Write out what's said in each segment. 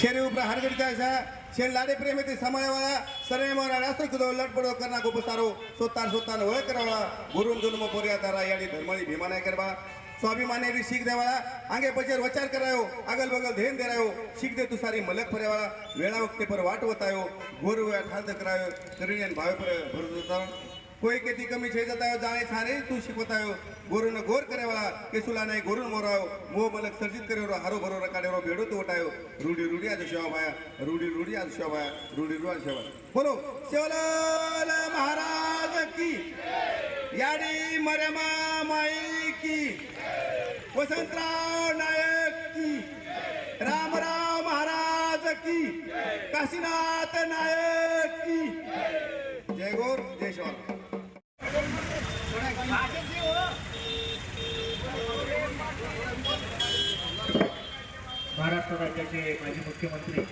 शेरी उपरा हरगडचा असा शेण लाडे प्रेम ते समाळवाळा सरणे मोरा राष्ट्र कुदो लटपडो करना को पसारो सोतान ओळख करावा गुरुम जन्म पोरिया तारा याडी धर्मळी भीमानाय करवा स्वाभिमानी शीख देवाळा आगे पचर वचार करायो अगल बगल धेन देरायो शीख दे तुसारी मलक फरेवाळा वेळा वक्ते पर वाट वतायो गोरु वेळा ठाल करायो करियन भाव पर भरता कोई केती कमी छे जतायो जाने सारे तू शिकवतायो गोरुन गोर करेवाळा केसुला नाही गोरुन मोरायो मो मलक सर्जित करेरो हारो भरो रकाडेरो भेडो तो वटायो रूडी आज शेवा भाया रूडी आज शेवा भाया रूडी आज शेवा बोलो शिवलाल महाराज की याडी मरमा माई की वसंतराव नायक की रामराव महाराज की काशीनाथ नायक की जय गौर जय शिवा महाराष्ट्र राज्याचे माजी मुख्यमंत्री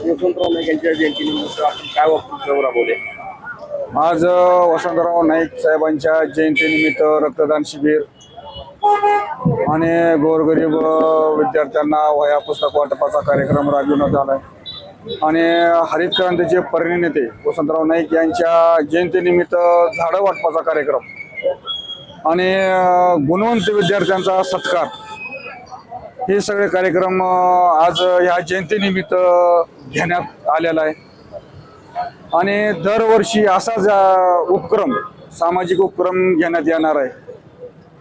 वसंतराव नाईक यांच्या जयंतीनिमित्त आपण काय वक्तव्य राबवले? आज वसंतराव नाईक साहेबांच्या जयंतीनिमित्त रक्तदान शिबिर आणि गोरगरीब विद्यार्थ्यांना वह्या पुस्तक वाटपाचा कार्यक्रम राबविण्यात आला आणि हरित क्रांतीचे परिणेते वसंतराव नाईक यांच्या जयंतीनिमित्त झाडं वाटपाचा कार्यक्रम आणि गुणवंत विद्यार्थ्यांचा सत्कार हे सगळे कार्यक्रम आज ह्या जयंतीनिमित्त घेण्यात आलेला आहे आणि दरवर्षी असाच उपक्रम सामाजिक उपक्रम घेण्यात येणार आहे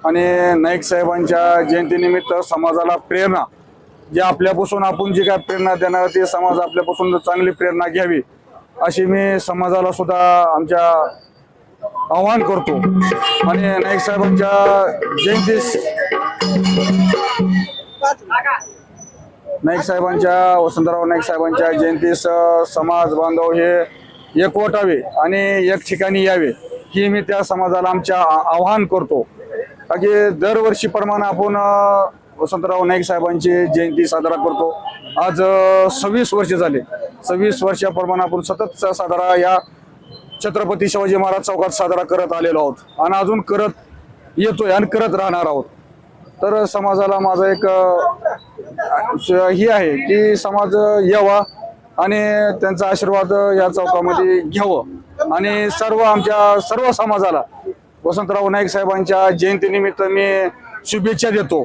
आणि नाईक साहेबांच्या जयंतीनिमित्त समाजाला प्रेरणा जे आपल्यापासून आपण जी काय प्रेरणा देणार ते समाज आपल्यापासून चांगली प्रेरणा घ्यावी अशी मी समाजाला सुद्धा आमच्या आवाहन करतो आणि नाईक साहेबांच्या वसंतराव नाईक साहेबांच्या जयंतीस समाज बांधव हे एकवटावे आणि एक ठिकाणी यावे ही मी त्या समाजाला आमच्या आवाहन करतो की दरवर्षीप्रमाणे आपण वसंतराव नाईक साहेबांची जयंती साजरा करतो आज 26 वर्ष झाले 26 वर्षाप्रमाणे आपण सतत साजरा या छत्रपती शिवाजी महाराज चौकात साजरा करत आलेलो आहोत आणि अजून करत येतोय आणि करत राहणार आहोत तर समाजाला माझा एक ही आहे की समाज यावा आणि त्यांचा आशीर्वाद या चौकामध्ये घ्यावं आणि आमच्या सर्व समाजाला वसंतराव नाईक साहेबांच्या जयंतीनिमित्त मी शुभेच्छा देतो.